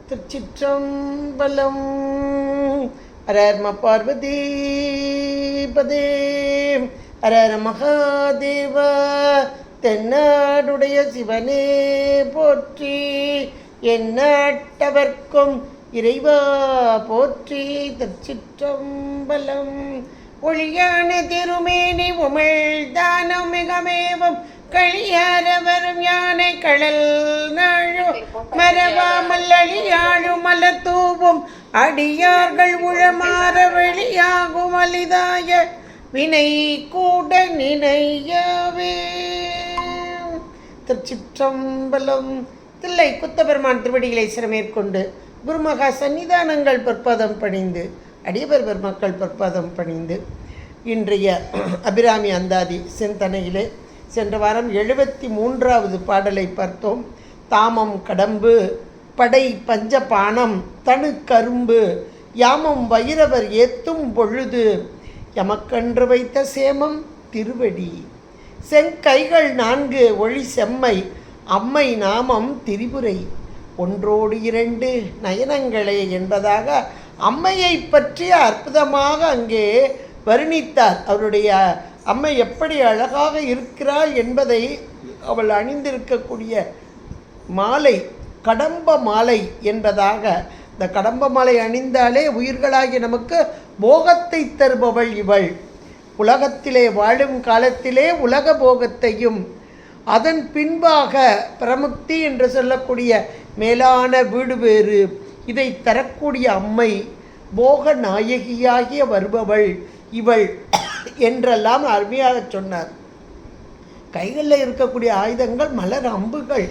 திருச்சிற்றம்பலம். அரர்ம பார்வதி பதே அரர மகாதேவ. தென்னாடுடைய சிவனே போற்றி, எந்நாட்டவர்க்கும் இறைவா போற்றி. திருச்சிற்றம்பலம். ஒளியான திருமேனி உமிழ்தானம் மிகமேவும் களியாரவரும் யானை கடல் நாழோ மரவாமல் அழியாழும் மலர் தூவும் அடியார்கள் உழமாற வெளியாகும் அலிதாய வினை கூட நினையவே. திருச்சிற்றம்பலம். தில்லை குத்தபெருமான் திருவடிகளை சிரமேற்கொண்டு குருமகா சன்னிதானங்கள் பொற்பதம் பணிந்து அடியவர் பெருமக்கள் பொற்பதம் பணிந்து இன்றைய அபிராமி அந்தாதி சிந்தனையிலே சென்ற வாரம் 73வது பாடலை பார்த்தோம். தாமம் கடம்பு படை பஞ்சபானம் தனு கரும்பு யாமம் வைரவர் ஏத்தும் பொழுது எமக்கன்று வைத்த சேமம் திருவடி செங்கைகள் 4 ஒளி செம்மை அம்மை நாமம் திரிபுரை ஒன்றோடு 2 நயனங்களே என்பதாக அம்மையை பற்றி அற்புதமாக அங்கே வர்ணித்தார். அவருடைய அம்மை எப்படி அழகாக இருக்கிறாள் என்பதை அவள் அணிந்திருக்கக்கூடிய மாலை கடம்ப மாலை என்பதாக, இந்த கடம்ப மாலை அணிந்தாலே உயிர்களாகி நமக்கு போகத்தை தருபவள் இவள். உலகத்திலே வாழும் காலத்திலே உலக போகத்தையும் அதன் பின்பாக பிரமுக்தி என்று சொல்லக்கூடிய மேலான வீடு வேறு இதை தரக்கூடிய அம்மை போக நாயகியாகிய வருபவள் இவள் என்றெல்லாம் அருமையாக சொன்னார். கைகளில் இருக்கக்கூடிய ஆயுதங்கள் மலர் அம்புகள்,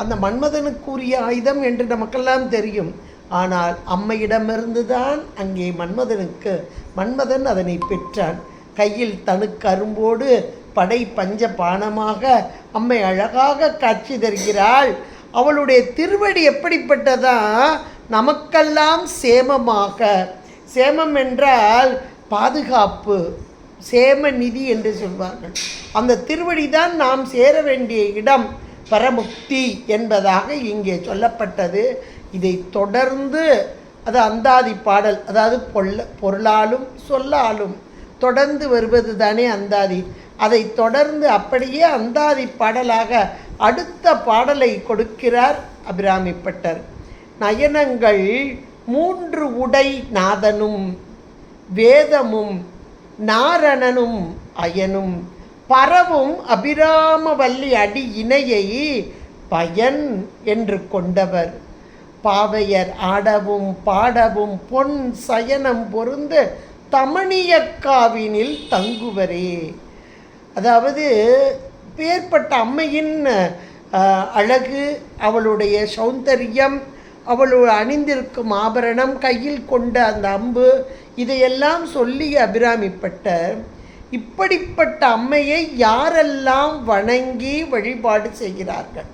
அந்த மன்மதனுக்குரிய ஆயுதம் என்று நமக்கெல்லாம் தெரியும். ஆனால் அம்மையிடமிருந்து தான் அங்கே மன்மதன் அதனை பெற்றான். கையில் தனுக்கு அரும்போடு படை பஞ்ச பானமாக அம்மை அழகாக காட்சி தருகிறாள். அவளுடைய திருவடி எப்படிப்பட்டதா? நமக்கெல்லாம் சேமமாக, சேமம் என்றால் பாதுகாப்பு, சேம நிதி என்று சொல்வார்கள். அந்த திருவடி தான் நாம் சேர வேண்டிய இடம், பரமுக்தி என்பதாக இங்கே சொல்லப்பட்டது. இதை தொடர்ந்து அது அந்தாதி பாடல், அதாவது பொருளாலும் சொல்லாலும் தொடர்ந்து வருவது தானே அந்தாதி. அதை தொடர்ந்து அப்படியே அந்தாதி பாடலாக அடுத்த பாடலை கொடுக்கிறார் அபிராமிப்பட்டர். நயனங்கள் 3 உடை நாதனும் வேதமும் நாரணனும் அயனும் பரவும் அபிராமவல்லி அடி இணையை பயன் என்று கொண்டவர் பாவையர் ஆடவும் பாடவும் பொன் சயனம் பொருந்து தமணியக்காவினில் தங்குவரே. அதாவது பேர்பட்ட அம்மையின் அழகு, அவளுடைய சௌந்தரியம், அவளோடு அணிந்திருக்கும் ஆபரணம், கையில் கொண்ட அந்த அம்பு, இதையெல்லாம் சொல்லி அபிராமிப்பட்டர் இப்படிப்பட்ட அம்மையை யாரெல்லாம் வணங்கி வழிபாடு செய்கிறார்கள்,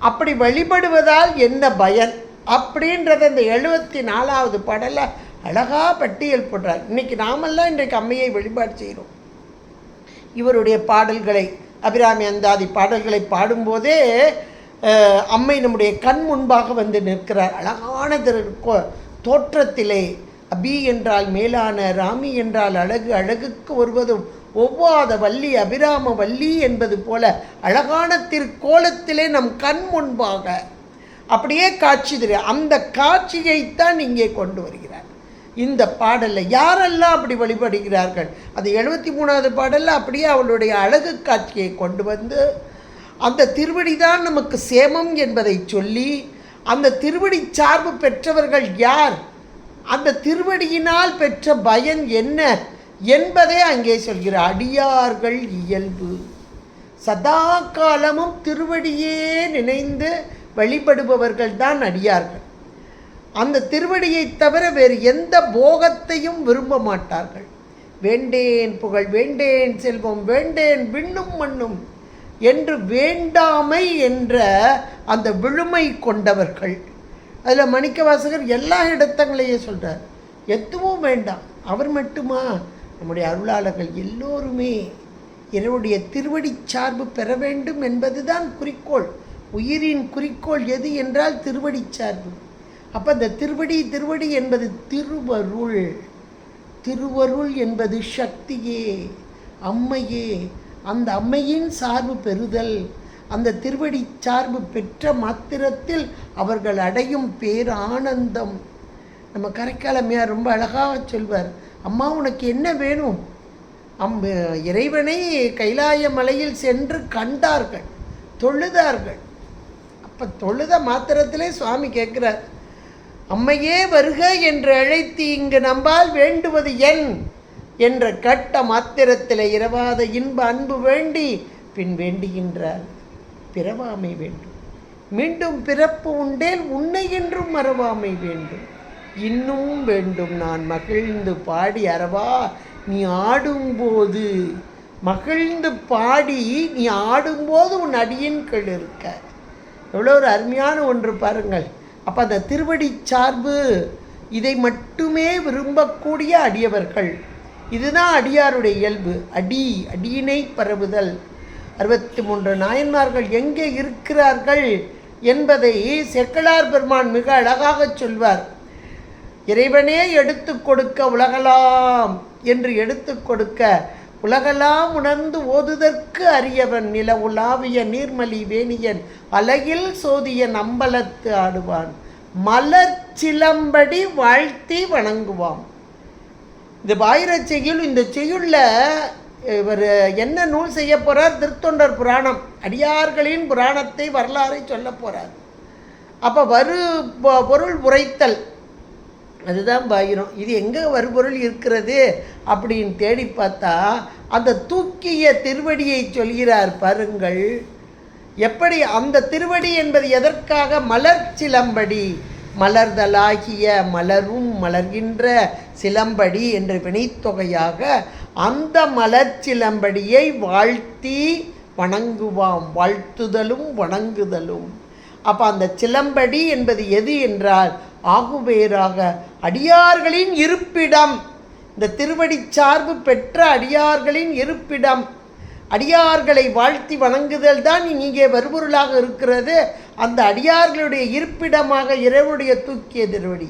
அப்படி வழிபடுவதால் என்ன பயன் அப்படின்றத இந்த 74வது பாடலை அழகாக பட்டியல் போடுறார். இன்றைக்கி நாமெல்லாம் இன்றைக்கு அம்மையை வழிபாடு செய்கிறோம். இவருடைய பாடல்களை, அபிராமி அந்தாதி பாடல்களை பாடும்போதே அம்மை நம்முடைய கண் முன்பாக வந்து நிற்கிறார். அழகான தோற்றத்திலே. அபி என்றால் மேலான, ராமி என்றால் அழகு, அழகுக்கு வருவதும் ஒவ்வாத வள்ளி அபிராம வள்ளி என்பது போல அழகான திருக்கோலத்திலே நம் கண் முன்பாக அப்படியே காட்சி தெரியும். அந்த காட்சியைத்தான் இங்கே கொண்டு வருகிறார் இந்த பாடலில். யாரெல்லாம் அப்படி வழிபடுகிறார்கள், அது 73வது பாடலில் அப்படியே அவளுடைய அழகு காட்சியை கொண்டு வந்து அந்த திருவடி தான் நமக்கு சேமம் என்பதை சொல்லி, அந்த திருவடி சார்பு பெற்றவர்கள் யார், அந்த திருவடியினால் பெற்ற பயன் என்ன என்பதை அங்கே சொல்கிறார். அடியார்கள் இயல்பு, சதா காலமும் திருவடியே நினைந்து வழிபடுபவர்கள் தான் அடியார்கள். அந்த திருவடியை தவிர வேறு எந்த போகத்தையும் விரும்ப மாட்டார்கள். வேண்டேன் புகழ், வேண்டேன் செல்வம், வேண்டேன் விண்ணும் மண்ணும் என்று வேண்டாமை என்ற அந்த விழுமை கொண்டவர்கள். அதில் மணிக்கவாசகர் எல்லா இடத்தங்களையும் சொல்கிறார். எதுவும் வேண்டாம், அவர் மட்டுமா, நம்முடைய அருளாளர்கள் எல்லோருமே என்னுடைய திருவடி சார்பு பெற வேண்டும் என்பதுதான் குறிக்கோள். உயிரின் குறிக்கோள் எது என்றால் திருவடி சார்பு. அப்போ இந்த திருவடி என்பது திருவருள். திருவருள் என்பது சக்தியே, அம்மையே. அந்த அம்மையின் சார்பு பெறுதல், அந்த திருவடி சார்பு பெற்ற மாத்திரத்தில் அவர்கள் அடையும் பேரானந்தம். நம்ம கரைக்காலமையார் ரொம்ப அழகாக சொல்வார், அம்மா உனக்கு என்ன வேணும்? இறைவனை கைலாய மலையில் சென்று கண்டார்கள், தொழுதார்கள். அப்போ தொழுத மாத்திரத்திலே சுவாமி கேட்குறார், அம்மையே வருக என்று அழைத்து இங்கு நம்பால் வேண்டுவது என் என்ற கட்ட மாத்திரத்தில் இரவாத இன்ப அன்பு வேண்டி பின் வேண்டுகின்றார். பிறவாமை வேண்டும், மீண்டும் பிறப்பு உண்டேல் உன்னை என்றும் மறவாமை வேண்டும், இன்னும் வேண்டும் நான் மகிழ்ந்து பாடி அறவா நீ ஆடும்போது. மகிழ்ந்து பாடி நீ ஆடும்போது உன் அடியின் கீழ் இருக்க. எவ்வளோ ஒரு அருமையான ஒன்று பாருங்கள். அப்போ அந்த திருவடி சார்பு இதை மட்டுமே விரும்பக்கூடிய அடியவர்கள். இதுதான் அடியாருடைய இயல்பு. அடியினை பரவுதல். 63 நாயன்மார்கள் எங்கே இருக்கிறார்கள் என்பதை செக்கலார் பெருமான் மிக அழகாக சொல்வார். இறைவனே எடுத்து கொடுக்க உலகலாம் என்று எடுத்து கொடுக்க உலகலாம் உணர்ந்து ஓதுதற்கு அரியவன் நில உலாவிய நீர்மலி வேணியன் அலகில் சோதியன் அம்பலத்து ஆடுவான் மலர் சிலம்படி வாழ்த்தி வணங்குவான். இந்த பாயிரச் செய்யுள், இந்த செய்யுள்ள இவர் என்ன நூல் செய்ய போகிறார்? திருத்தொண்டர் புராணம், அடியார்களின் புராணத்தை வரலாறை சொல்ல போகிறார். அப்போ பொருள் உரைத்தல், அதுதான் பாயிரம். இது எங்கே வருபொருள் இருக்கிறது அப்படின்னு தேடி பார்த்தா அந்த தூக்கிய திருவடியை சொல்கிறார் பாருங்கள். எப்படி அந்த திருவடி என்பது எதற்காக? மலர் சிலம்படி, மலர்தலாகிய மலரும் மலர்கின்ற சிலம்படி என்று வினைத்தொகையாக அந்த மலர் சிலம்படியை வாழ்த்தி வணங்குவாம். வாழ்த்துதலும் வணங்குதலும். அப்போ அந்த சிலம்படி என்பது எது என்றால் ஆகுவேராக அடியார்களின் இருப்பிடம். இந்த திருவடி சார்பு பெற்ற அடியார்களின் இருப்பிடம். அடியார்களை வாழ்த்தி வணங்குதல் தான் இங்கே வருபொருளாக இருக்கிறது. அந்த அடியார்களுடைய இருப்பிடமாக இறைவனுடைய தூக்கிய திருவடி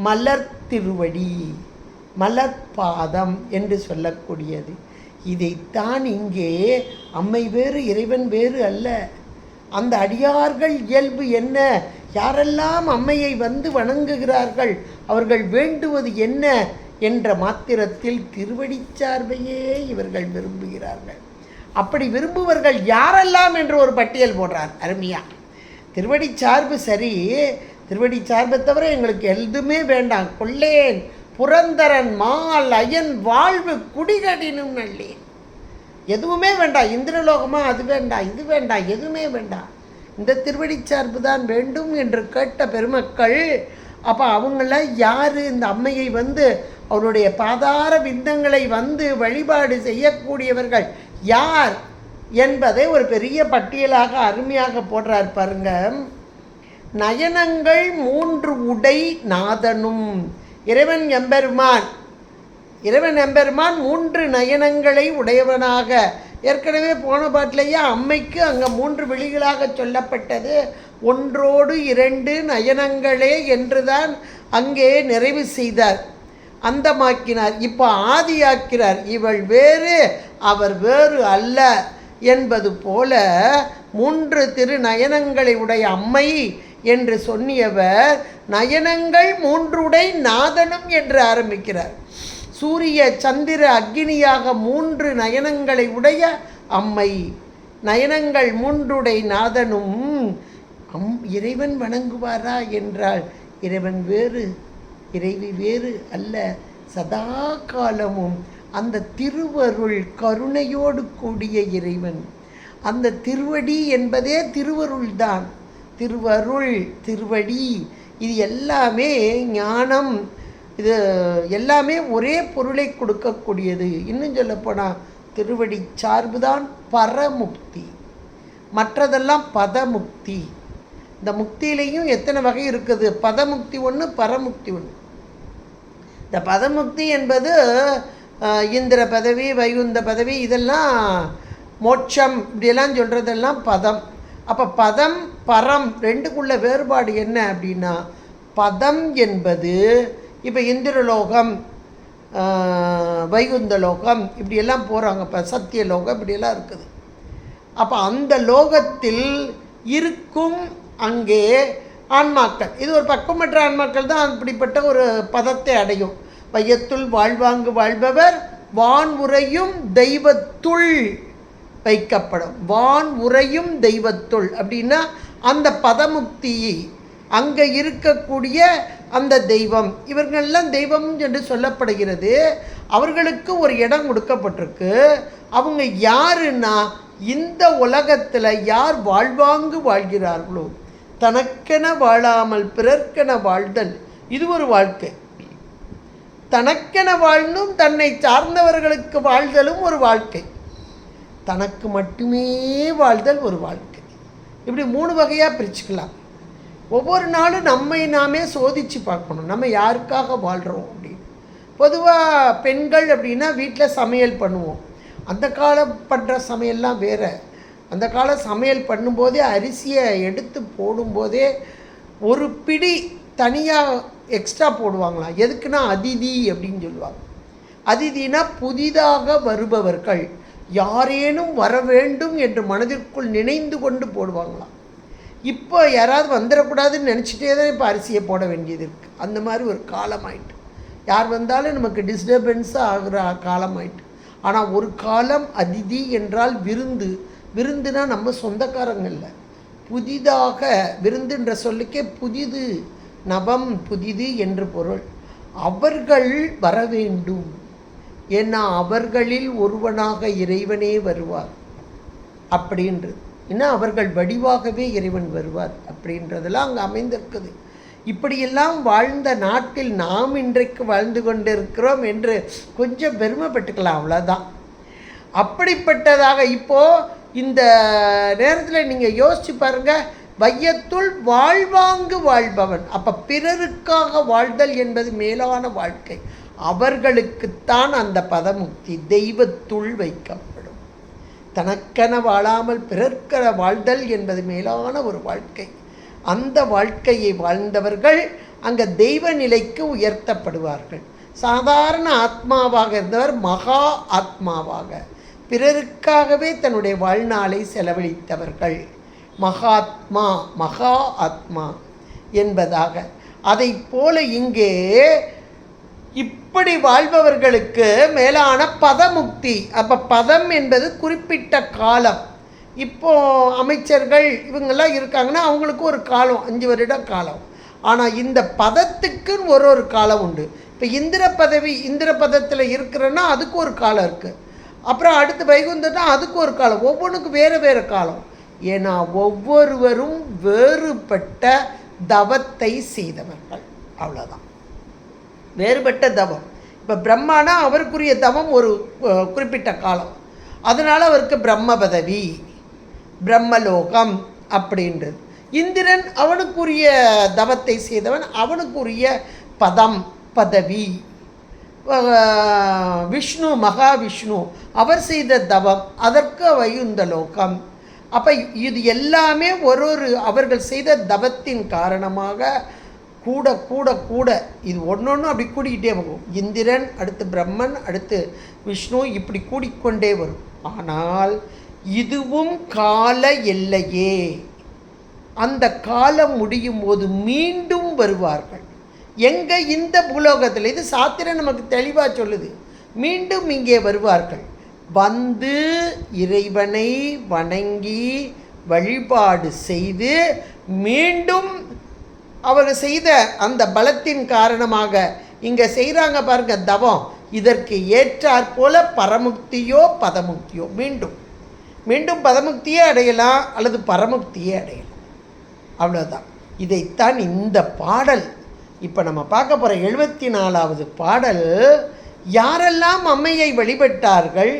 மலர் திருவடி, மலர்பாதம் என்று சொல்லக்கூடியது. இதைத்தான் இங்கே அம்மை வேறு இறைவன் வேறு அல்ல. அந்த அடியார்கள் இயல்பு என்ன? யாரெல்லாம் அம்மையை வந்து வணங்குகிறார்கள், அவர்கள் வேண்டுவது என்ன என்ற மாத்திரத்தில் திருவடி சார்பையே இவர்கள் விரும்புகிறார்கள். அப்படி விரும்புவர்கள் யாரெல்லாம் என்று ஒரு பட்டியல் போடுறார் அருமையா. திருவடி சார்பு சரி, திருவடி சார்பை தவிர எங்களுக்கு எதுவுமே வேண்டாம். கொள்ளேன் புரந்தரன் மால் அயன் வாழ்வு குடிகடினும் நல்லேன். எதுவுமே வேண்டாம். இந்திரலோகமா அது வேண்டாம், இது வேண்டாம், எதுவுமே வேண்டாம், இந்த திருவடி சார்பு தான் வேண்டும் என்று கேட்ட பெருமக்கள். அப்போ அவங்கள யார்? இந்த அம்மையை வந்து அவருடைய பாதார விந்தங்களை வந்து வழிபாடு செய்யக்கூடியவர்கள் யார் என்பதை ஒரு பெரிய பட்டியலாக அருமையாக போடுறார் பாருங்க. நயனங்கள் 3 உடை நாதனும். இறைவன் எம்பெருமான் 3 நயனங்களை உடையவனாக. ஏற்கனவே போன பாட்டிலேயே அம்மைக்கு அங்கே 3 விழிகளாக சொல்லப்பட்டது. ஒன்றோடு 2 நயனங்களே என்றுதான் அங்கே நிறைவு செய்தார், அந்தமாக்கினார். இப்போ ஆதியாக்கிறார். இவள் வேறு அவர் வேறு அல்ல என்பது போல 3 திருநயனங்களை உடைய அம்மை என்று சொன்னியவர் நயனங்கள் 3 உடை நாதனும் என்று ஆரம்பிக்கிறார். சூரிய சந்திர அக்னியாக 3 நயனங்களை உடைய அம்மை, நயனங்கள் 3 உடை நாதனும். இறைவன் வணங்குவாரா என்றால் இறைவன் வேறு இறைவி வேறு அல்ல. சதா காலமும் அந்த திருவருள் கருணையோடு கூடிய இறைவன். அந்த திருவடி என்பதே திருவருள்தான். திருவருள், திருவடி, இது எல்லாமே ஞானம், இது எல்லாமே ஒரே பொருளை கொடுக்கக்கூடியது. இன்னும் சொல்லப்போனால் திருவடி சார்புதான் பரமுக்தி, மற்றதெல்லாம் பதமுக்தி. இந்த முக்தியிலையும் எத்தனை வகை இருக்குது? பதமுக்தி ஒன்று, பரமுக்தி ஒன்று. இந்த பதமுக்தி என்பது இந்திர பதவி, வைகுந்த பதவி, இதெல்லாம் மோட்சம், இப்படியெல்லாம் சொல்கிறதெல்லாம் பதம். அப்போ பதம் பரம் ரெண்டுக்குள்ள வேறுபாடு என்ன அப்படின்னா, பதம் என்பது இப்போ இந்திரலோகம், வைகுந்தலோகம் இப்படியெல்லாம் போகிறாங்க. இப்போ சத்தியலோகம் இப்படியெல்லாம் இருக்குது. அப்போ அந்த லோகத்தில் இருக்கும் அங்கே ஆன்மாக்கள், இது ஒரு பக்குவமற்ற ஆன்மாக்கள் தான் அப்படிப்பட்ட ஒரு பதத்தை அடையும். வையத்துள் வாழ்வாங்கு வாழ்பவர் வான் உறையும் தெய்வத்துள் வைக்கப்படும். வான் உறையும் தெய்வத்துள் அப்படின்னா அந்த பதமுக்தியை அங்கே இருக்கக்கூடிய அந்த தெய்வம், இவர்களெல்லாம் தெய்வம் என்று சொல்லப்படுகிறது. அவர்களுக்கு ஒரு இடம் கொடுக்கப்பட்டிருக்கு. அவங்க யாருன்னா இந்த உலகத்தில் யார் வாழ்வாங்கு வாழ்கிறார்களோ, தனக்கென வாழாமல் பிறர்க்கென வாழ்தல், இது ஒரு வாழ்க்கை. தனக்கென வாழ்ந்தும் தன்னை சார்ந்தவர்களுக்கு வாழ்தலும் ஒரு வாழ்க்கை. தனக்கு மட்டுமே வாழ்தல் ஒரு வாழ்க்கை. இப்படி 3 வகையாக பிரிச்சுக்கலாம். ஒவ்வொரு நாளும் நம்மை நாமே சோதித்து பார்க்கணும், நம்ம யாருக்காக வாழ்கிறோம் அப்படின்னு. பொதுவாக பெண்கள் அப்படின்னா வீட்டில் சமையல் பண்ணுவோம். அந்த காலம் பண்ணுற சமையல்லாம் வேறு. அந்த காலம் சமையல் பண்ணும்போதே அரிசியை எடுத்து போடும்போதே ஒரு பிடி தனியாக எக்ஸ்ட்ரா போடுவாங்களாம். எதுக்குன்னா அதிதி அப்படின்னு சொல்லுவாங்க. அதிதினா புதிதாக வருபவர்கள், யாரேனும் வர வேண்டும் என்று மனதிற்குள் நினைந்து கொண்டு போடுவாங்களாம். இப்போ யாராவது வந்துடக்கூடாதுன்னு நினச்சிட்டே தான் இப்போ அரிசியை போட வேண்டியது இருக்குது. அந்த மாதிரி ஒரு காலமாயிட்டு, யார் வந்தாலும் நமக்கு டிஸ்டர்பன்ஸாக ஆகிற காலமாயிட்டு. ஆனால் ஒரு காலம் அதிதி என்றால் விருந்து. விருந்துனா நம்ம சொந்தக்காரங்க இல்லை, புதிதாக விருந்துன்ற சொல்லுக்கே புதிது, நவம் புதிது என்று பொருள். அவர்கள் வர வேண்டும், ஏன்னா அவர்களில் ஒருவனாக இறைவனே வருவார் அப்படின்றது. ஏன்னா அவர்கள் வடிவாகவே இறைவன் வருவார் அப்படின்றதெல்லாம் அங்கே அமைந்திருக்குது. இப்படியெல்லாம் வாழ்ந்த நாட்டில் நாம் இன்றைக்கு வாழ்ந்து கொண்டிருக்கிறோம் என்று கொஞ்சம் பெருமைப்பட்டுக்கலாம், அவ்வளோதான். அப்படிப்பட்டதாக இப்போது இந்த நேரத்தில் நீங்கள் யோசித்து பாருங்கள், வையத்துள் வாழ்வாங்கு வாழ்பவன். அப்போ பிறருக்காக வாழ்தல் என்பது மேலான வாழ்க்கை. அவர்களுக்குத்தான் அந்த பதமுக்தி தெய்வத்துள் வைக்கப்படும். தனக்கென வாழாமல் பிறர்க்கென வாழ்தல் என்பது மேலான ஒரு வாழ்க்கை. அந்த வாழ்க்கையை வாழ்ந்தவர்கள் அங்கே தெய்வ நிலைக்கு உயர்த்தப்படுவார்கள். சாதாரண ஆத்மாவாக இருந்தவர் மகா ஆத்மாவாக, பிறருக்காகவே தன்னுடைய வாழ்நாளை செலவழித்தவர்கள் மகாத்மா, மகா ஆத்மா என்பதாக. அதை போல இங்கே இப்படி வாழ்பவர்களுக்கு மேலான பதமுக்தி. அப்போ பதம் என்பது குறிப்பிட்ட காலம். இப்போது அமைச்சர்கள் இவங்கெல்லாம் இருக்காங்கன்னா அவங்களுக்கு ஒரு காலம், 5 வருட காலம். ஆனால் இந்த பதத்துக்குன்னு ஒரு காலம் உண்டு. இப்போ இந்திர பதத்தில் இருக்கிறன்னா அதுக்கு ஒரு காலம் இருக்குது. அப்புறம் அடுத்து வைகுந்தம்னா அதுக்கு ஒரு காலம். ஒவ்வொன்றுக்கும் வேறு வேறு காலம். ஏன்னா ஒவ்வொருவரும் வேறுபட்ட தவத்தை செய்தவர்கள், அவ்வளோதான். வேறுபட்ட தவம். இப்போ பிரம்மானா அவருக்குரிய தவம் ஒரு குறிப்பிட்ட காலம், அதனால் அவருக்கு பிரம்ம பதவி, பிரம்மலோகம் அப்படின்றது. இந்திரன் அவனுக்குரிய தவத்தை செய்தவன், அவனுக்குரிய பதம் பதவி. விஷ்ணு, மகாவிஷ்ணு அவர் செய்த தவம், அதற்கு வைகுந்தலோகம். அப்போ இது எல்லாமே ஒரு அவர்கள் செய்த தவத்தின் காரணமாக கூட கூட கூட இது ஒன்று அப்படி கூடிக்கிட்டே போகும். இந்திரன், அடுத்து பிரம்மன், அடுத்து விஷ்ணு, இப்படி கூடிக்கொண்டே வரும். ஆனால் இதுவும் கால எல்லையே. அந்த காலம் முடியும் போது மீண்டும் வருவார்கள். எங்கே? இந்த பூலோகத்தில். இது சாத்திரம் நமக்கு தெளிவாக சொல்லுது. மீண்டும் இங்கே வருவார்கள். வந்து இறைவனை வணங்கி வழிபாடு செய்து மீண்டும் அவர் செய்த அந்த பலத்தின் காரணமாக இங்கே செய்கிறாங்க பாருங்க தவம். இதற்கு ஏற்றாற்போல பரமுக்தியோ பதமுக்தியோ மீண்டும் மீண்டும் பதமுக்தியே அடையலாம் அல்லது பரமுக்தியே அடையலாம், அவ்வளோதான். இதைத்தான் இந்த பாடல் இப்போ நம்ம பார்க்க போகிற 74வது பாடல். யாரெல்லாம் அம்மையை வழிபட்டார்கள்,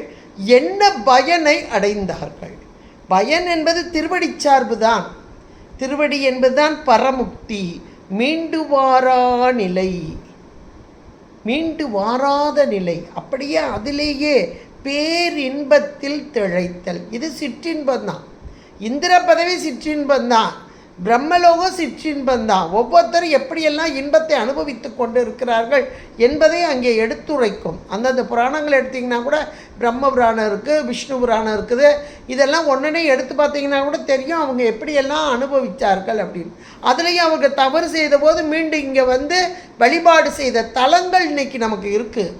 என்ன பயனை அடைந்தார்கள்? பயன் என்பது திருவடி சார்பு தான். திருவடி என்பதுதான் பரமுக்தி, மீண்டு வாரா நிலை, மீண்டு வாராத நிலை. அப்படியே அதிலேயே பேரின்பத்தில் திளைத்தல். இது சிற்றின்பந்தான். இந்திர பதவி சிற்றின்பந்தான். பிரம்மலோகம் சிற்றின்பந்தான். ஒவ்வொருத்தரும் எப்படியெல்லாம் இன்பத்தை அனுபவித்து கொண்டு இருக்கிறார்கள் என்பதை அங்கே எடுத்துரைக்கும். அந்தந்த புராணங்கள் எடுத்திங்கன்னா கூட பிரம்ம புராணம் இருக்குது, விஷ்ணு புராணம் இருக்குது. இதெல்லாம் ஒன்றுனே எடுத்து பார்த்தீங்கன்னா கூட தெரியும் அவங்க எப்படியெல்லாம் அனுபவித்தார்கள் அப்படின்னு. அதுலேயும் அவங்க தவறு செய்த போது மீண்டும் இங்கே வந்து வழிபாடு செய்த தலங்கள் இன்னைக்கு நமக்கு இருக்குது.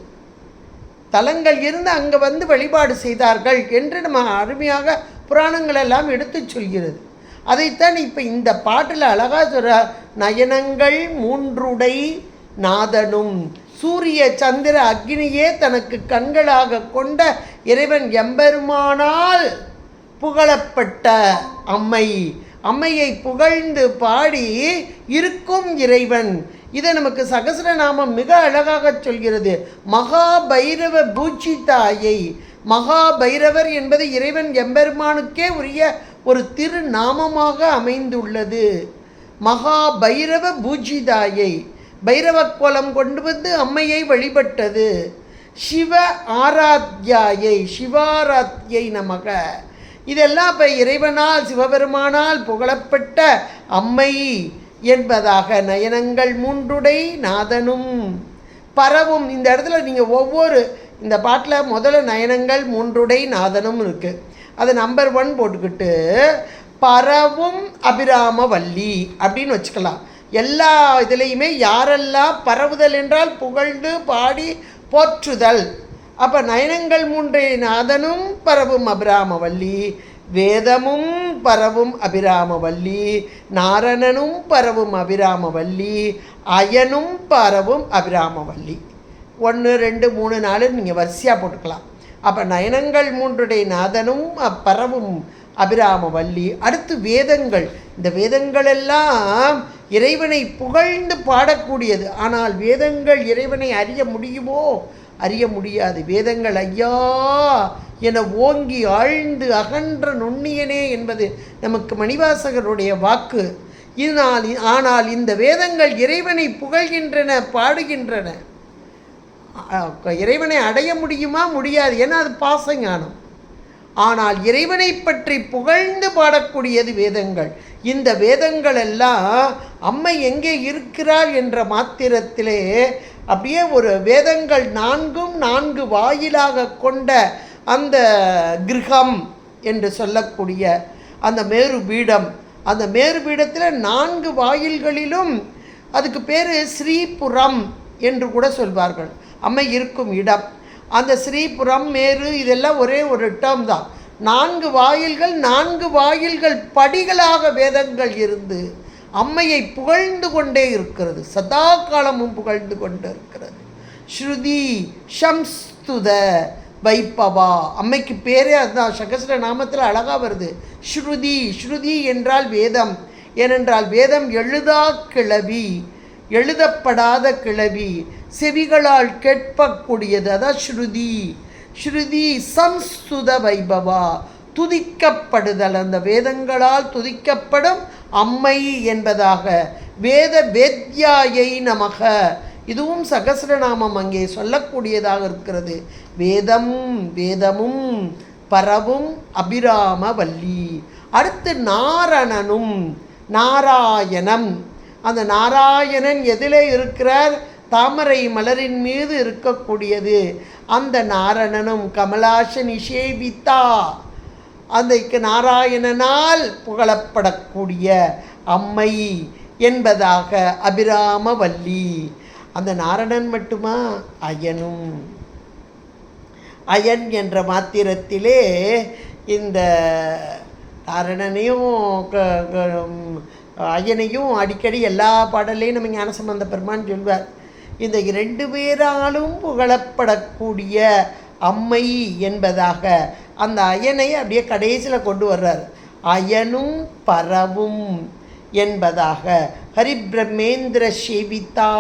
தலங்கள் இருந்து அங்கே வந்து வழிபாடு செய்தார்கள் என்று நம்ம அருமையாக புராணங்கள் எல்லாம் எடுத்து சொல்கிறது. அதைத்தான் இப்போ இந்த பாட்டில் அழகாக சொல்ற, நயனங்கள் மூன்றுடை நாதனும் சூரிய சந்திர அக்னியே தனக்கு கண்களாக கொண்ட இறைவன் எம்பெருமானால் புகழப்பட்ட அம்மையை புகழ்ந்து பாடி இருக்கும் இறைவன். இதை நமக்கு சகஸ்ரநாமம் மிக அழகாக சொல்கிறது. மகாபைரவ பூஜிதாயை. மகாபைரவர் என்பது இறைவன் எம்பெருமானுக்கே உரிய ஒரு திருநாமமாக அமைந்துள்ளது. மகாபைரவ பூஜிதாயை, பைரவ கோலம் கொண்டு வந்து அம்மையை வழிபட்டது. சிவ ஆராத்யாயை, சிவாராத்யை நமக. இதெல்லாம் இப்போ இறைவனால் சிவபெருமானால் புகழப்பட்ட அம்மை என்பதாக. நயனங்கள் மூன்றுடை நாதனும் பரவும். இந்த இடத்துல நீங்கள் ஒவ்வொரு இந்த பாட்டில் முதல்ல நயனங்கள் மூன்றுடை நாதனும் இருக்குது. அதை நம்பர் 1 போட்டுக்கிட்டு பரவும் அபிராம வள்ளி அப்படின்னு வச்சுக்கலாம். எல்லா இதுலேயுமே யாரெல்லாம் பரவுதல் என்றால் புகழ்ந்து பாடி போற்றுதல். அப்போ நயனங்கள் மூன்றை நாதனும் பரவும் அபிராமவல்லி, வேதமும் பரவும் அபிராமவல்லி, நாரணனும் பரவும் அபிராமவல்லி, அயனும் பரவும் அபிராமவல்லி. 1 2 3 4 நீங்கள் வரிசையாக போட்டுக்கலாம். அப்போ நயனங்கள் மூன்றுடைய நாதனும் பரவும் அபிராமவல்லி. அடுத்து வேதங்கள். இந்த வேதங்கள் எல்லாம் இறைவனை புகழ்ந்து பாடக்கூடியது. ஆனால் வேதங்கள் இறைவனை அறிய முடியுமோ? அறிய முடியாது. வேதங்கள் ஐயா என ஓங்கி ஆழ்ந்து அகன்ற நுண்ணியனே என்பது நமக்கு மணிவாசகருடைய வாக்கு. ஆனால் இந்த வேதங்கள் இறைவனை புகழ்கின்றன, பாடுகின்றன. இறைவனை அடைய முடியுமா? முடியாது. ஏன்னா அது பாசஞானம். ஆனால் இறைவனை பற்றி புகழ்ந்து பாடக்கூடியது வேதங்கள். இந்த வேதங்கள் எல்லாம் அம்மை எங்கே இருக்கிறார் என்ற மாத்திரத்திலே அப்படியே ஒரு வேதங்கள் 4 வாயிலாக கொண்ட அந்த கிரகம் என்று சொல்லக்கூடிய அந்த மேரு பீடம். அந்த மேரு பீடத்தில் 4 வாயில்களிலும் அதுக்கு பேர் ஸ்ரீபுரம் என்று கூட சொல்வார்கள். அம்மை இருக்கும் இடம். அந்த ஸ்ரீபுரம் மேரு இதெல்லாம் ஒரே ஒரு டேர்ம் தான். 4 வாயில்கள், 4 வாயில்கள் படிகளாக வேதங்கள் இருந்து அம்மையை புகழ்ந்து கொண்டே இருக்கிறது. சதா காலமும் புகழ்ந்து கொண்டே இருக்கிறது. ஸ்ருதி ஷம்ஸ்துத வைப்பவா. அம்மைக்கு பேரே அதுதான். சகஸ்ர நாமத்தில் அழகாக வருது. ஸ்ருதி. ஸ்ருதி என்றால் வேதம். ஏனென்றால் வேதம் எழுதா கிளவி, எழுதப்படாத கிளவி, செவிகளால் கேட்கக்கூடியது. அதான் ஸ்ருதி. ஸ்ருதி சம்ஸ்துத வைபவா, துதிக்கப்படுதல். அந்த வேதங்களால் துதிக்கப்படும் அம்மை என்பதாக. வேத வேத்யாயை நமக. இதுவும் சகஸ்ரநாமம் அங்கே சொல்லக்கூடியதாக இருக்கிறது. வேதமும் பரவும் அபிராமவல்லி. அடுத்து நாரணனும் நாராயணம். அந்த நாராயணன் எதிலே இருக்கிறார்? தாமரை மலரின் மீது இருக்கக்கூடியது. அந்த நாரணனும் கமலாஷ நிஷேவித்தா, அந்த நாராயணனால் புகழப்படக்கூடிய அம்மை என்பதாக அபிராமவல்லி. அந்த நாரணன் மட்டுமா? அயனும். அயன் என்ற மாத்திரத்திலே இந்த நாரணனையும் அயனையும் அடிக்கடி எல்லா பாடலையும் நம்ம ஞானசம்பந்த பெருமான் சொல்வார். இந்த 2 பேராலும் புகழப்படக்கூடிய அம்மை என்பதாக அந்த அயனை அப்படியே கடைசியில் கொண்டு வர்றார். அயனும் பரவும் என்பதாக. ஹரிபிரமேந்திர சேவிதா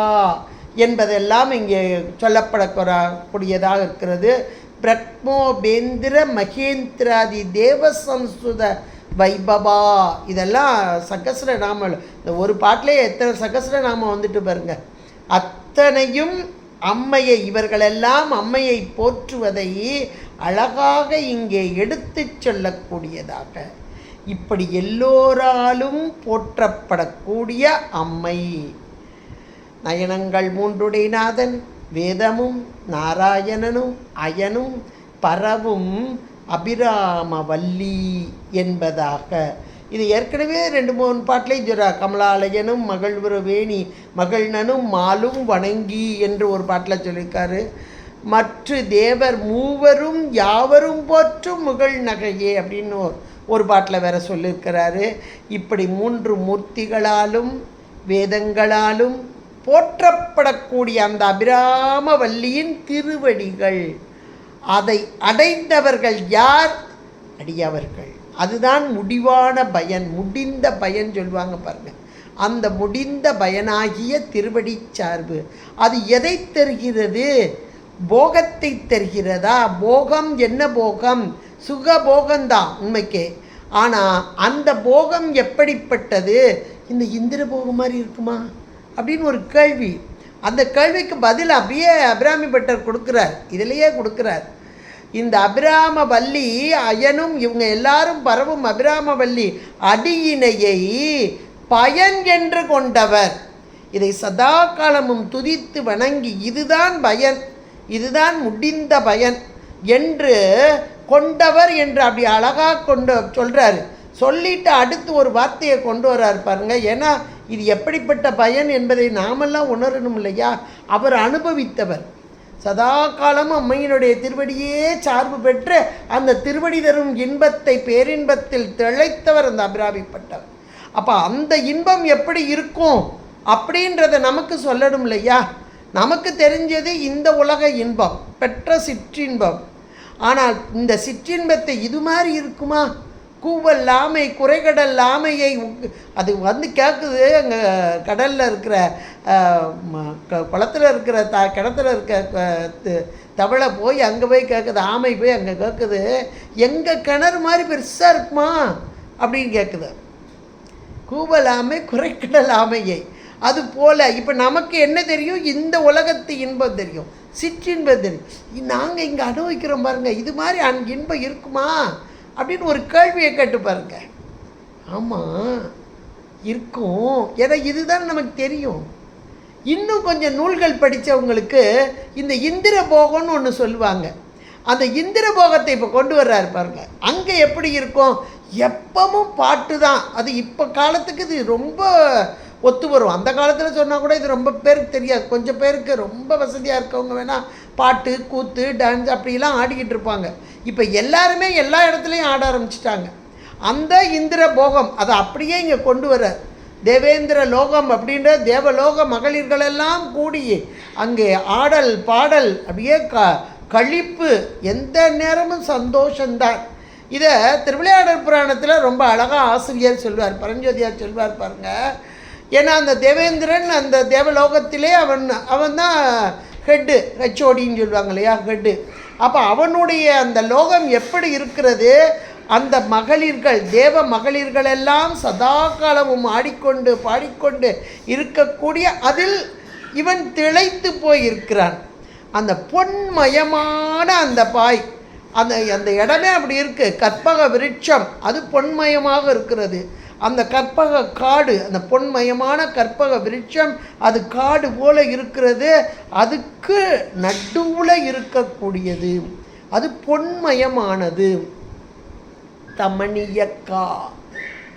என்பதெல்லாம் இங்கே சொல்லப்படக்கூடியதாக இருக்கிறது. பிரக்மோபேந்திர மகேந்திராதி தேவசம்ஸ்துத வைபவா. இதெல்லாம் சகஸ்ரநாமம். இந்த ஒரு பாட்டிலே எத்தனை சகஸ்ரநாமம் வந்துட்டு பாருங்க. அத்தனையும் அம்மையை, இவர்களெல்லாம் அம்மையை போற்றுவதை அழகாக இங்கே எடுத்து சொல்லக்கூடியதாக. இப்படி எல்லோராலும் போற்றப்படக்கூடிய அம்மை. நயனங்கள் மூன்றுடைநாதன், வேதமும் நாராயணனும் அயனும் பரவும் அபிராமவல்லி என்பதாக. இது ஏற்கனவே 2-3 பாட்டிலையும் சொல்கிறார். கமலாலயனும் மகள்வுறவேணி மகள்னனும் மாலும் வணங்கி என்று ஒரு பாட்டில் சொல்லியிருக்காரு. மற்ற தேவர் மூவரும் யாவரும் போற்றும் முகழ் நகையே அப்படின்னு ஒரு பாட்டில் வேற சொல்லியிருக்கிறாரு. இப்படி 3 மூர்த்திகளாலும் வேதங்களாலும் போற்றப்படக்கூடிய அந்த அபிராமவல்லியின் திருவடிகள், அதை அடைந்தவர்கள் யார்? அடியவர்கள். அதுதான் முடிவான பயன், முடிந்த பயன் சொல்லுவாங்க பாருங்க. அந்த முடிந்த பயனாகிய திருவடி சார்பு அது எதை தருகிறது? போகத்தை தருகிறதா? போகம் என்ன போகம்? சுக போகம்தான் உண்மைக்கே. ஆனால் அந்த போகம் எப்படிப்பட்டது? இந்த இந்திர போகம் மாதிரி இருக்குமா அப்படின்னு ஒரு கேள்வி. அந்த கேள்விக்கு பதில் அப்படியே அபிராமி பட்டர் கொடுக்குறார், இதிலேயே கொடுக்குறார். இந்த அபிராமவல்லி அயனும் இவங்க எல்லாரும் பரவும் அபிராமவல்லி அடியினையை பயன் என்று கொண்டவர். இதை சதா காலமும் துதித்து வணங்கி இதுதான் பயன், இதுதான் முடிந்த பயன் என்று கொண்டவர் என்று அப்படி அழகாக கொண்டு சொல்கிறாரு. சொல்லிட்டு அடுத்து ஒரு வார்த்தையை கொண்டு வர்றாரு பாருங்க. ஏன்னா இது எப்படிப்பட்ட பயன் என்பதை நாமெல்லாம் உணரணும் இல்லையா? அவர் அனுபவித்தவர். சதா காலமும் அம்மையினுடைய திருவடியே சார்பு பெற்று அந்த திருவடி தரும் இன்பத்தை பேரின்பத்தில் திளைத்தவர் அந்த அபிராமிப்பட்டவர். அப்போ அந்த இன்பம் எப்படி இருக்கும் அப்படின்றத நமக்கு சொல்லணும் இல்லையா? நமக்கு தெரிஞ்சது இந்த உலக இன்பம், பெற்ற சிற்றின்பம். ஆனால் இந்த சிற்றின்பத்தை இது மாதிரி இருக்குமா? கூவல் ஆமை குறைகடல் ஆமையை அது வந்து கேட்குது. அங்கே கடலில் இருக்கிற குளத்தில் இருக்கிற கிணத்துல இருக்க தவளை போய் அங்கே போய் கேட்குது, ஆமை போய் அங்கே கேட்குது, எங்கள் கிணறு மாதிரி பெருசாக இருக்குமா அப்படின்னு கேட்குது. கூவல் ஆமை குறைகடல் ஆமையை. அது போல் இப்போ நமக்கு என்ன தெரியும்? இந்த உலகத்து இன்பம் தெரியும், சிற்றின்பம் தெரியும். நாங்கள் இங்கே அனுபவிக்கிறோம் பாருங்கள், இது மாதிரி இன்பம் இருக்குமா அப்படின்னு ஒரு கேள்வியை கேட்டு பாருங்க. ஆமாம் இருக்கும், ஏன்னா இதுதான் நமக்கு தெரியும். இன்னும் கொஞ்சம் நூல்கள் படித்தவங்களுக்கு இந்த இந்திர போகம்னு ஒன்று சொல்லுவாங்க. அந்த இந்திர போகத்தை இப்போ கொண்டு வர்றாரு பாருங்க. அங்கே எப்படி இருக்கும்? எப்பவும் பாட்டு தான். அது இப்போ காலத்துக்கு இது ரொம்ப ஒத்து வரும். அந்த காலத்தில் சொன்னால் கூட இது ரொம்ப பேருக்கு தெரியாது. கொஞ்சம் பேருக்கு ரொம்ப வசதியாக இருக்கவங்க வேணால் பாட்டு கூத்து டான்ஸ் அப்படிலாம் ஆடிக்கிட்டு இருப்பாங்க. இப்போ எல்லாருமே எல்லா இடத்துலையும் ஆட ஆரம்பிச்சிட்டாங்க. அந்த இந்திர போகம் அதை அப்படியே இங்கே கொண்டு வர தேவேந்திர லோகம் அப்படின்ற தேவலோக மகளிர்களெல்லாம் கூடி அங்கே ஆடல் பாடல் அப்படியே கழிப்பு, எந்த நேரமும் சந்தோஷந்தான். இதை திருவிளையாடல் புராணத்தில் ரொம்ப அழகாக ஆசிரியர் சொல்வார், பரஞ்சோதியார் சொல்வார் பாருங்க. ஏன்னா அந்த தேவேந்திரன் அந்த தேவலோகத்திலே அவன் தான் ஹெட்டு, ஹெச்ஓடின்னு சொல்லுவாங்க இல்லையா, ஹெட்டு. அப்போ அவனுடைய அந்த லோகம் எப்படி இருக்கிறது? அந்த மகளிர்கள், தேவ மகளிர்கள் எல்லாம் சதா காலமும் ஆடிக்கொண்டு பாடிக்கொண்டு இருக்கக்கூடிய அதில் இவன் திளைத்து போயிருக்கிறான். அந்த பொன்மயமான அந்த பாய், அந்த அந்த இடமே அப்படி இருக்குது. கற்பக விருட்சம் அது பொன்மயமாக இருக்கிறது. அந்த கற்பக காடு, அந்த பொன்மயமான கற்பக விருட்சம் அது காடு போல இருக்கிறது. அதுக்கு நடுவில் இருக்கக்கூடியது அது பொன்மயமானது. தமணியக்கா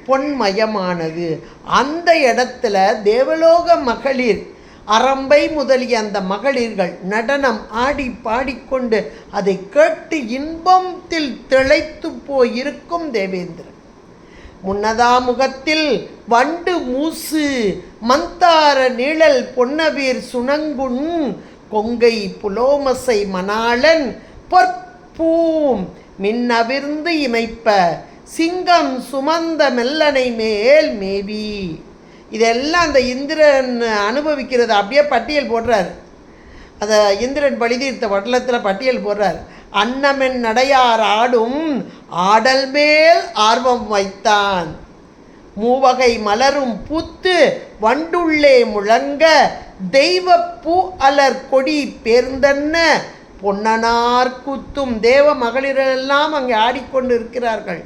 பொன்மயமானது. அந்த இடத்துல தேவலோக மகளிர் அரம்பை முதலிய அந்த மகளிர்கள் நடனம் ஆடி பாடிக்கொண்டு அதை கேட்டு இன்பத்தில் திளைத்து போயிருக்கும் தேவேந்திரன். முன்னதா முகத்தில் வண்டு மூசு மந்தார நீழல் பொன்னவீர் சுணங்குண் கொங்கை புலோமசை மணாளன் பொற்பூம் மின்னவிர்ந்து இமைப்ப சிங்கம் சுமந்த மெல்லனை மேல் மேவி. இதெல்லாம் அந்த இந்திரன் அனுபவிக்கிறது அப்படியே பட்டியல் போடுறார். அதை இந்திரன் பழிதீர்த்த வட்டலத்தில் பட்டியல் போடுறார். அன்னமென் நடையார் ஆடும் ஆடல் மேல் ஆர்வம் வைத்தான், மூவகை மலரும் பூத்து வண்டுள்ளே முழங்க தெய்வ பூ அலர் கொடி பேர்ந்தன்ன பொன்னனார் கூத்தும். தேவ மகளிரெல்லாம் அங்கே ஆடிக்கொண்டு இருக்கிறார்கள்.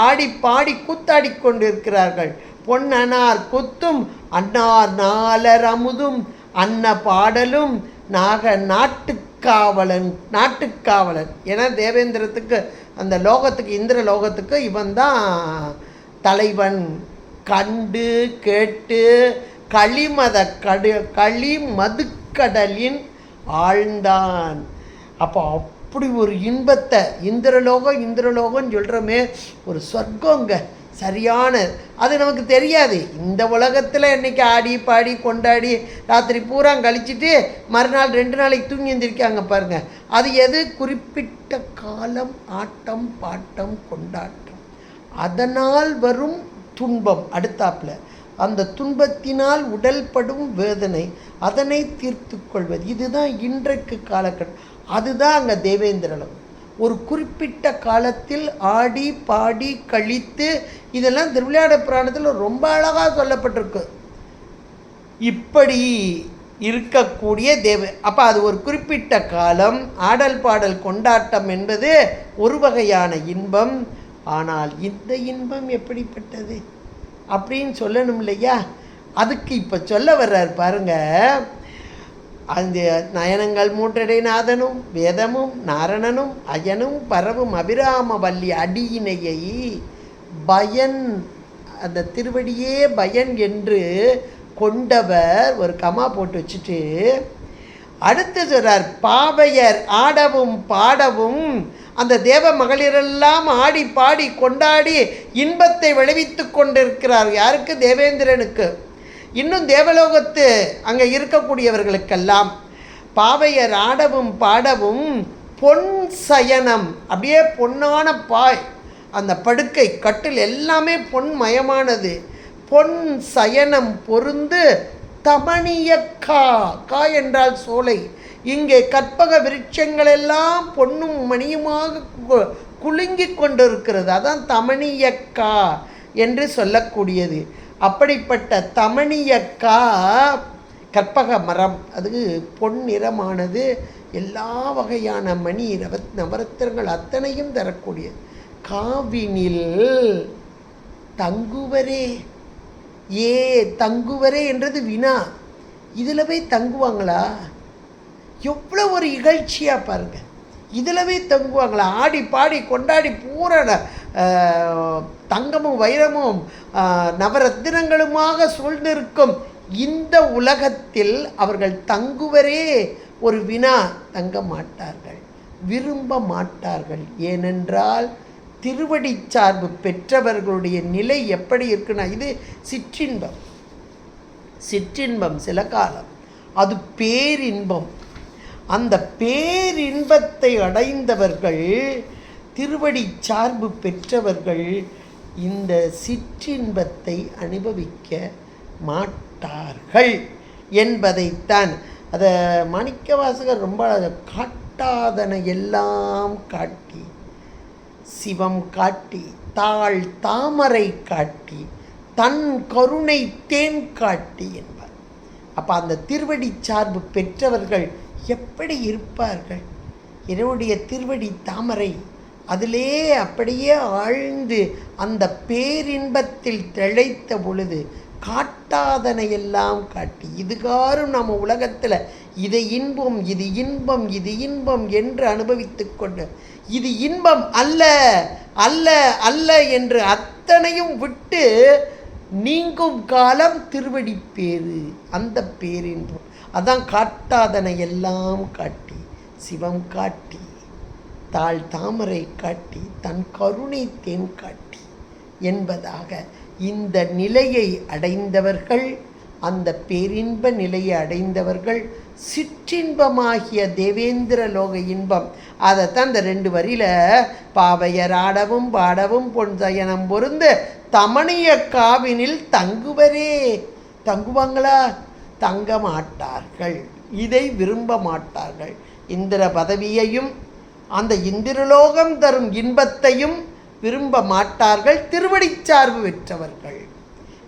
ஆடி பாடி கூத்தாடி கொண்டிருக்கிறார்கள். பொன்னனார் கொத்தும் அன்னார் நாளர் அமுதும் அன்ன பாடலும் நாட்டுக்காவலன் என தேவேந்திரத்துக்கு, அந்த லோகத்துக்கு, இந்திர லோகத்துக்கு இவன் தான் தலைவன். கண்டு கேட்டு களிமதுக்கடலின் ஆழ்ந்தான். அப்போ அப்படி ஒரு இன்பத்தை இந்திரலோகம்னு சொல்கிறோமே, ஒரு சொர்க்கங்க, சரியான. அது நமக்கு தெரியாது. இந்த உலகத்தில் இன்றைக்கி ஆடி பாடி கொண்டாடி ராத்திரி பூரா கழிச்சிட்டு மறுநாள் 2 நாளைக்கு தூங்கி எழுந்திருக்காங்க பாருங்கள். அது எது? குறிப்பிட்ட காலம் ஆட்டம் பாட்டம் கொண்டாட்டம். அதனால் வரும் துன்பம் அடுத்தாப்பில், அந்த துன்பத்தினால் உடல் படும் வேதனை, அதனை தீர்த்து கொள்வது. இதுதான் இன்றைக்கு காலகட்டம். அதுதான் அங்கே தேவேந்திரலம். ஒரு குறிப்பிட்ட காலத்தில் ஆடி பாடி கழித்து, இதெல்லாம் திருவிளையாட புராணத்தில் ரொம்ப அழகாக சொல்லப்பட்டிருக்கு. இப்படி இருக்கக்கூடிய அப்போ அது ஒரு குறிப்பிட்ட காலம். ஆடல் பாடல் கொண்டாட்டம் என்பது ஒரு வகையான இன்பம். ஆனால் இந்த இன்பம் எப்படிப்பட்டது அப்படின்னு சொல்லணும் இல்லையா? அதுக்கு இப்போ சொல்ல வர்றார் பாருங்க. அந்த நயனங்கள் மூன்றடை நாதனும் வேதமும் நாரணனும் அயனும் பரவும் அபிராம வல்லி அடியினையை பயன், அந்த திருவடியே பயன் என்று கொண்டவர், ஒரு கமா போட்டு வச்சுட்டு அடுத்து சொல்றார், பாவையர் ஆடவும் பாடவும், அந்த தேவ மகளிரெல்லாம் ஆடி பாடி கொண்டாடி இன்பத்தை விளைவித்து கொண்டிருக்கிறார். யாருக்கு? தேவேந்திரனுக்கு. இன்னும் தேவலோகத்து அங்கே இருக்கக்கூடியவர்களுக்கெல்லாம் பாவையர் ஆடவும் பாடவும் பொன் சயனம், அப்படியே பொன்னான பாய், அந்த படுக்கை கட்டில் எல்லாமே பொன்மயமானது. பொன் சயனம் பொருந்து தமணியக்கா, கா என்றால் சோலை. இங்கே கற்பக விருட்சங்கள் எல்லாம் பொன்னும் மணியுமாக குலுங்கி கொண்டிருக்கிறது. அதான் தமணியக்கா என்று சொல்லக்கூடியது. அப்படிப்பட்ட தமணியக்கா கற்பக மரம், அது பொன் நிறமானது. எல்லா வகையான மணி நவரத்தினங்கள் அத்தனையும் தரக்கூடியது. காவினில் தங்குவரே, தங்குவரே என்றது வினா. இதில் போய் தங்குவாங்களா? எவ்வளோ ஒரு இகழ்ச்சியாக பாருங்கள். இதில் போய் தங்குவாங்களா? ஆடி பாடி கொண்டாடி பூரண தங்கமும் வைரமும் நவரத்தினங்களுமாக சூழ்ந்திருக்கும் இந்த உலகத்தில் அவர்கள் தங்குவரே ஒரு வினா. தங்க மாட்டார்கள், விரும்ப மாட்டார்கள். ஏனென்றால் திருவடி சார்பு பெற்றவர்களுடைய நிலை எப்படி இருக்குன்னா, இது சிற்றின்பம் சில காலம், அது பேரின்பம். அந்த பேரின்பத்தை அடைந்தவர்கள், திருவடி சார்பு பெற்றவர்கள் இந்த சிற்றின்பத்தை அனுபவிக்க மாட்டார்கள் என்பதைத்தான் அதை மாணிக்கவாசகர் ரொம்ப காட்டாதன எல்லாம் காட்டி, சிவம் காட்டி, தாழ் தாமரை காட்டி, தன் கருணை தேன் காட்டி என்பார். அப்போ அந்த திருவடி சார்பு பெற்றவர்கள் எப்படி இருப்பார்கள்? என்னுடைய திருவடி தாமரை, அதிலே அப்படியே ஆழ்ந்து அந்த பேரின்பத்தில் திளைத்த பொழுது காட்டாதனையெல்லாம் காட்டி, இதுகாரும் நம்ம உலகத்தில் இதை இன்பம், இது இன்பம், இது இன்பம் என்று அனுபவித்து கொண்டு, இது இன்பம் அல்ல அல்ல அல்ல என்று அத்தனையும் விட்டு நீங்கும் காலம் திருவடி பேரு, அந்த பேரின்பம். அதான் காட்டாதனை எல்லாம் காட்டி, சிவம் காட்டி, தாழ் தாமரை காட்டி, தன் கருணை தேன் காட்டி என்பதாக இந்த நிலையை அடைந்தவர்கள், அந்த பேரின்ப நிலையை அடைந்தவர்கள் சிற்றின்பமாகிய தேவேந்திர லோக இன்பம். அதைத்தான் இந்த 2 வரியில பாவையர் ஆடவும் பாடவும் பொன் சயனம் பொருந்து தமணிய காவினில் தங்குவரே. தங்குவாங்களா? தங்க மாட்டார்கள். இதை விரும்ப மாட்டார்கள். இந்திர பதவியையும் அந்த இந்திரலோகம் தரும் இன்பத்தையும் விரும்ப மாட்டார்கள். திருவடி சார்பு பெற்றவர்கள்.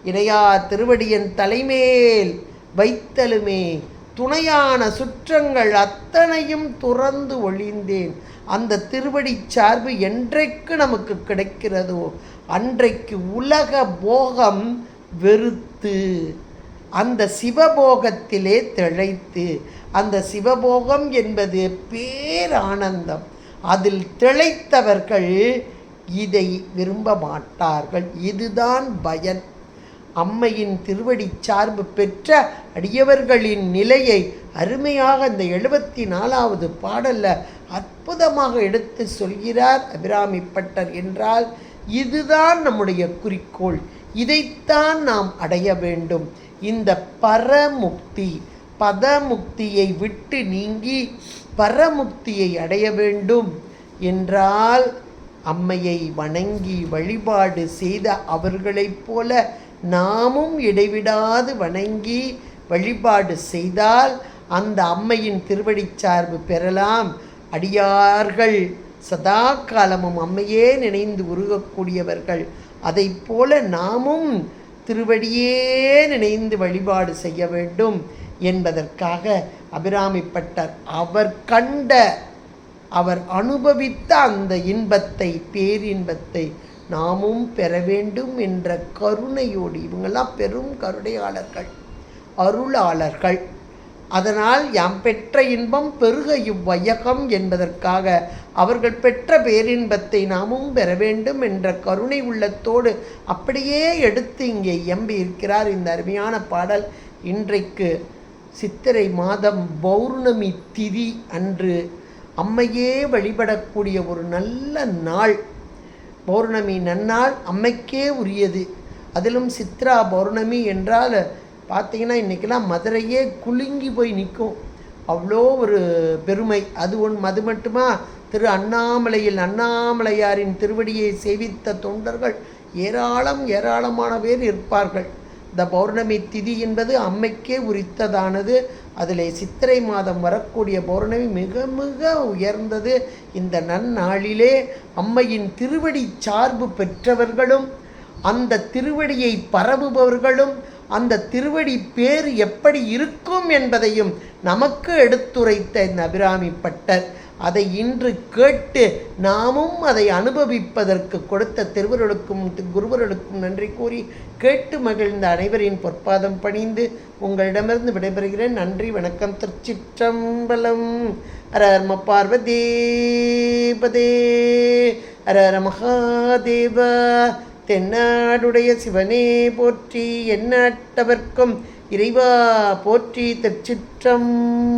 இணையா திருவடியின் தலைமேல் வைத்தலுமே துணையான சுற்றங்கள் அத்தனையும் துறந்து ஒழிந்தேன். அந்த திருவடி சார்பு என்றைக்கு நமக்கு கிடைக்கிறதோ அன்றைக்கு உலக போகம் வெறுத்து அந்த சிவபோகத்திலே திளைத்து, அந்த சிவபோகம் என்பது பேரானந்தம், அதில் திளைத்தவர்கள் இதை விரும்ப மாட்டார்கள். இதுதான் பயன். அம்மையின் திருவடி சார்பு பெற்ற அடியவர்களின் நிலையை அருமையாக இந்த 74வது பாடலில் அற்புதமாக எடுத்து சொல்கிறார் அபிராமிப்பட்டர். என்றால் இதுதான் நம்முடைய குறிக்கோள், இதைத்தான் நாம் அடைய வேண்டும். இந்த பரமுக்தி, பதமுக்தியை விட்டு நீங்கி பரமுக்தியை அடைய வேண்டும் என்றால் அம்மையை வணங்கி வழிபாடு செய்த அவர்களைப் போல நாமும் இடைவிடாது வணங்கி வழிபாடு செய்தால் அந்த அம்மையின் திருவடி சார்பு பெறலாம். அடியார்கள் சதா காலமும் அம்மையே நினைந்து உருகக்கூடியவர்கள். அதை போல நாமும் திருவடியே நினைந்து வழிபாடு செய்ய வேண்டும் என்பதற்காக அபிராமிப்பட்டர் அவர் கண்ட, அவர் அனுபவித்த அந்த இன்பத்தை, பேரின்பத்தை நாமும் பெற வேண்டும் என்ற கருணையோடு, இவங்கெல்லாம் பெரும் கருணையாளர்கள், அருளாளர்கள். அதனால் யாம் பெற்ற இன்பம் பெருக இவ்வையகம் என்பதற்காக அவர்கள் பெற்ற பேரின்பத்தை நாமும் பெற வேண்டும் என்ற கருணை உள்ளத்தோடு அப்படியே எடுத்து இங்கே எம்பி இருக்கிறார் இந்த அருமையான பாடல். இன்றைக்கு சித்திரை மாதம் பௌர்ணமி திதி அன்று அம்மையே வழிபடக்கூடிய ஒரு நல்ல நாள். பௌர்ணமி நன்னாள் அம்மைக்கே உரியது. அதிலும் சித்ரா பௌர்ணமி என்றால் பார்த்திங்கன்னா இன்றைக்கெல்லாம் மதுரையே குலுங்கி போய் நிற்கும், அவ்வளோ ஒரு பெருமை. அது மட்டுமா, திரு அண்ணாமலையில் அண்ணாமலையாரின் திருவடியை சேவித்த தொண்டர்கள் ஏராளமான பேர் இருப்பார்கள். இந்த பௌர்ணமி திதி என்பது அம்மைக்கே உரித்ததானது. அதில் சித்திரை மாதம் வரக்கூடிய பௌர்ணமி மிக மிக உயர்ந்தது. இந்த நன்னாளிலே அம்மையின் திருவடி சார்பு பெற்றவர்களும் அந்த திருவடியை பரவுபவர்களும் அந்த திருவடி பேர் எப்படி இருக்கும் என்பதையும் நமக்கு எடுத்துரைத்த இந்த அபிராமிப்பட்டர் அதை இன்று கேட்டு நாமும் அதை அனுபவிப்பதற்கு கொடுத்த திருவருளுக்கும் குருவருளுக்கும் நன்றி கூறி கேட்டு மகிழ்ந்த அனைவரின் பொற்பாதம் பணிந்து உங்களிடமிருந்து விடைபெறுகிறேன். நன்றி, வணக்கம். திருச்சிற்றம்பலம். ஹர பார்வதீபதே, ஹர மகாதேவ. தென்னாடுடைய சிவனே போற்றி, எந்நாட்டவர்க்கும் இறைவா போற்றி. திருச்சிற்றம்.